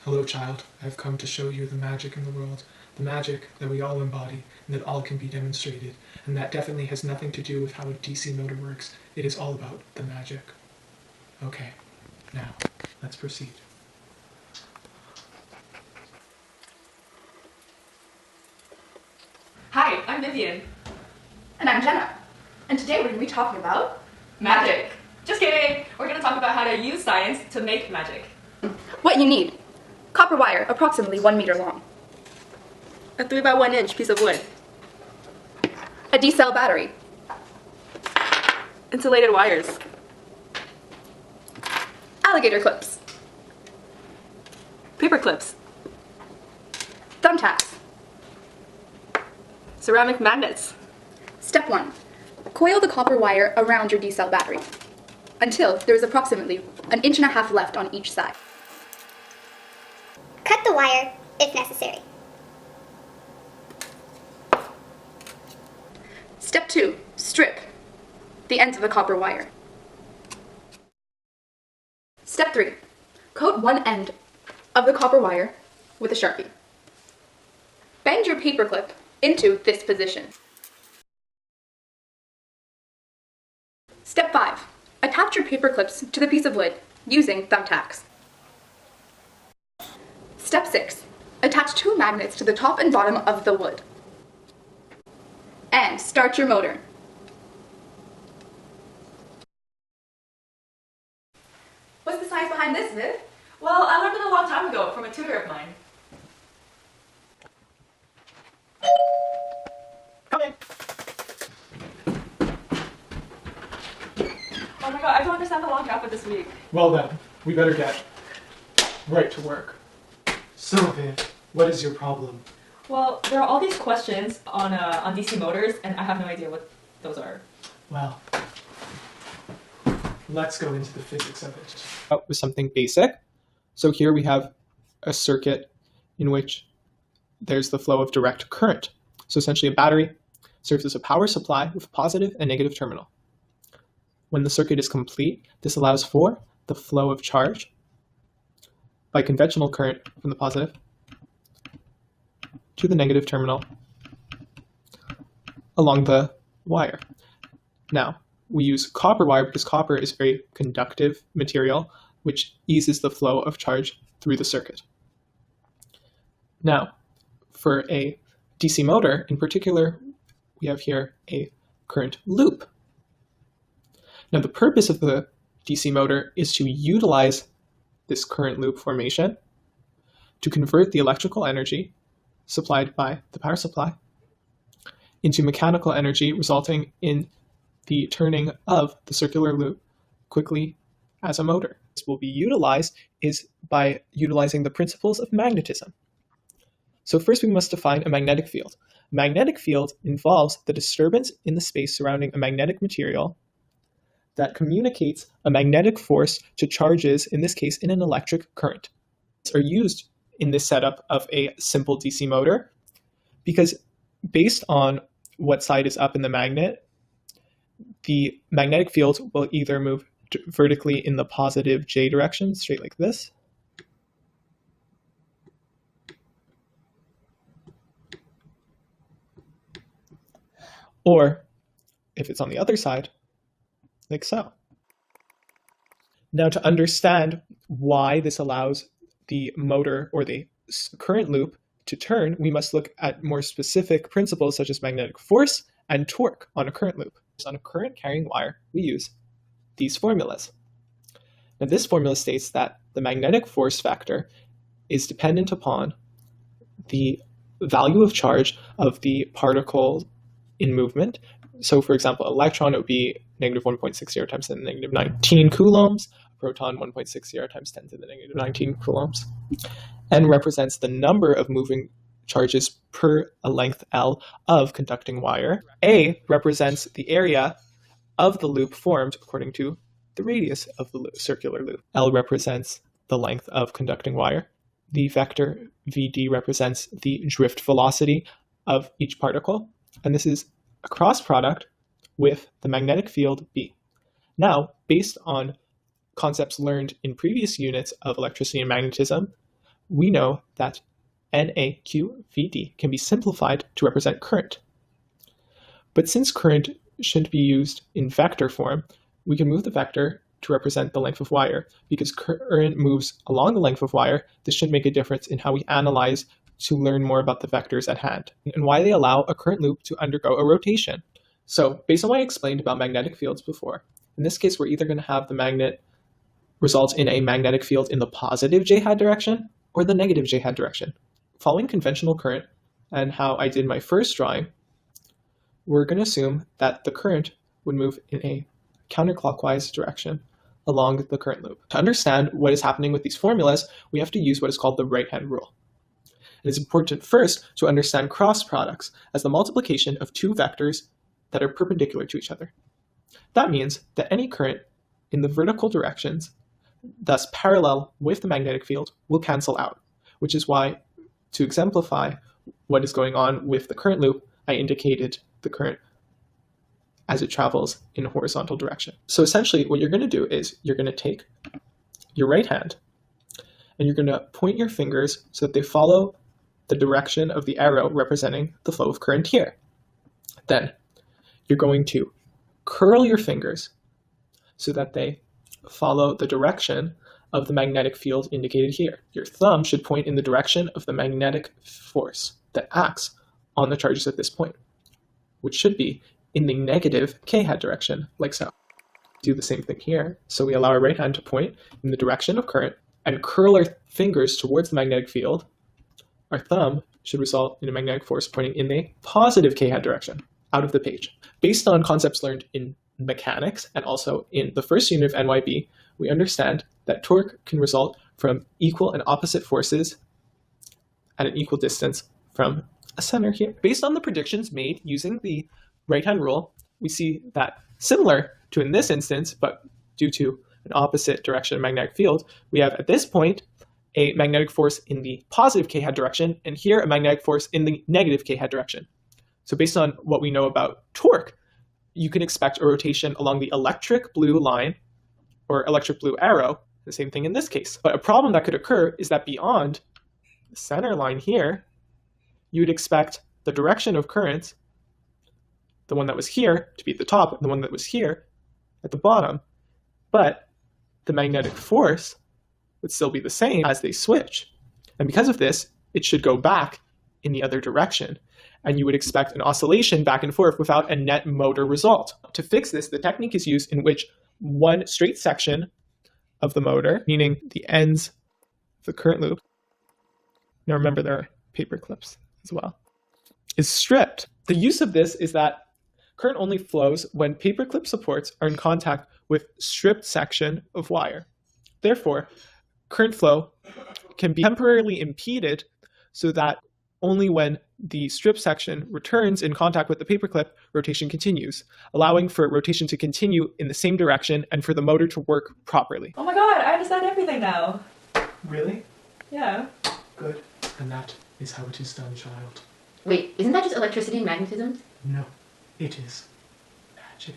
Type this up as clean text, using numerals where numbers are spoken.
Hello, child. I've come to show you the magic in the world, the magic that we all embody and that all can be demonstrated, and that definitely has nothing to do with how a DC motor works. It is all about the magic. Okay, now, let's proceed. Hi, I'm Vivian. And I'm Jenna. And today we're going to be talking about Magic. Just kidding. We're going to talk about how to use science to make magic. what you need. Copper wire, approximately 1 meter long. A 3 by 1 inch piece of wood. A D-cell battery. Insulated wires. Alligator clips. Paper clips. Thumbtacks. Ceramic magnets. Step 1. Coil the copper wire around your D-cell battery until there is approximately 1.5 inches left on each side. Cut the wire if necessary. Step 2. Strip the ends of the copper wire. Step 3. Coat one end of the copper wire with a Sharpie. Bend your paperclip into this position. Step 5. Attach your paper clips to the piece of wood using thumbtacks. Step 6. Attach 2 magnets to the top and bottom of the wood. And start your motor. What's the science behind this, Viv? Well, I learned it a long time ago from a tutor of mine. Come in! Oh my god, I don't understand the long gap of this week. Well then, we better get right to work. So, Viv, what is your problem? Well, there are all these questions on DC motors, and I have no idea what those are. Well, let's go into the physics of it. Out with something basic. So here we have a circuit in which there's the flow of direct current. So essentially a battery serves as a power supply with a positive and negative terminal. When the circuit is complete, this allows for the flow of charge by conventional current from the positive to the negative terminal along the wire. Now, we use copper wire because copper is a very conductive material, which eases the flow of charge through the circuit. Now, for a DC motor in particular, we have here a current loop. Now, the purpose of the DC motor is to utilize this current loop formation to convert the electrical energy supplied by the power supply into mechanical energy, resulting in the turning of the circular loop quickly as a motor. This will be utilized is by utilizing the principles of magnetism. So first we must define a magnetic field. A magnetic field involves the disturbance in the space surrounding a magnetic material that communicates a magnetic force to charges, in this case, in an electric current. These are used in this setup of a simple DC motor because based on what side is up in the magnet, the magnetic field will either move vertically in the positive J direction, straight like this, or if it's on the other side, like so. Now, to understand why this allows the motor or the current loop to turn, we must look at more specific principles such as magnetic force and torque on a current loop. On a current carrying wire, we use these formulas. Now, this formula states that the magnetic force factor is dependent upon the value of charge of the particle in movement. So, for example, electron, it would be negative 1.60 times 10 to the negative 19 coulombs, proton 1.60 times 10 to the negative 19 coulombs, and represents the number of moving charges per a length L of conducting wire. A represents the area of the loop formed according to the radius of the circular loop. L represents the length of conducting wire. The vector VD represents the drift velocity of each particle, and this is a cross product with the magnetic field B. Now, based on concepts learned in previous units of electricity and magnetism, we know that NAQVD can be simplified to represent current. But since current shouldn't be used in vector form, we can move the vector to represent the length of wire. Because current moves along the length of wire, this should make a difference in how we analyze to learn more about the vectors at hand and why they allow a current loop to undergo a rotation. So based on what I explained about magnetic fields before, in this case, we're either going to have the magnet result in a magnetic field in the positive j-hat direction or the negative j-hat direction. Following conventional current and how I did my first drawing, we're going to assume that the current would move in a counterclockwise direction along the current loop. To understand what is happening with these formulas, we have to use what is called the right-hand rule. It is important first to understand cross products as the multiplication of two vectors that are perpendicular to each other. That means that any current in the vertical directions, thus parallel with the magnetic field, will cancel out, which is why, to exemplify what is going on with the current loop, I indicated the current as it travels in a horizontal direction. So essentially what you're going to do is you're going to take your right hand and you're going to point your fingers so that they follow the direction of the arrow representing the flow of current here. Then you're going to curl your fingers so that they follow the direction of the magnetic field indicated here. Your thumb should point in the direction of the magnetic force that acts on the charges at this point, which should be in the negative k-hat direction, like so. Do the same thing here. So we allow our right hand to point in the direction of current and curl our fingers towards the magnetic field. Our thumb should result in a magnetic force pointing in the positive k-hat direction, out of the page. Based on concepts learned in mechanics and also in the first unit of NYB, we understand that torque can result from equal and opposite forces at an equal distance from a center here. Based on the predictions made using the right-hand rule, we see that similar to in this instance, but due to an opposite direction magnetic field, we have at this point a magnetic force in the positive k-hat direction, and here a magnetic force in the negative k-hat direction. So based on what we know about torque, you can expect a rotation along the electric blue line or electric blue arrow, the same thing in this case. But a problem that could occur is that beyond the center line here, you would expect the direction of current, the one that was here, to be at the top, and the one that was here at the bottom. But the magnetic force would still be the same as they switch. And because of this, it should go back in the other direction. And you would expect an oscillation back and forth without a net motor result. To fix this, the technique is used in which one straight section of the motor, meaning the ends of the current loop, now remember there are paper clips as well, is stripped. The use of this is that current only flows when paperclip supports are in contact with stripped section of wire. Therefore, current flow can be temporarily impeded so that only when the strip section returns in contact with the paperclip, rotation continues, allowing for rotation to continue in the same direction and for the motor to work properly. Oh my god, I understand everything now. Really? Yeah. Good. And that is how it is done, child. Wait, isn't that just electricity and magnetism? No, it is magic.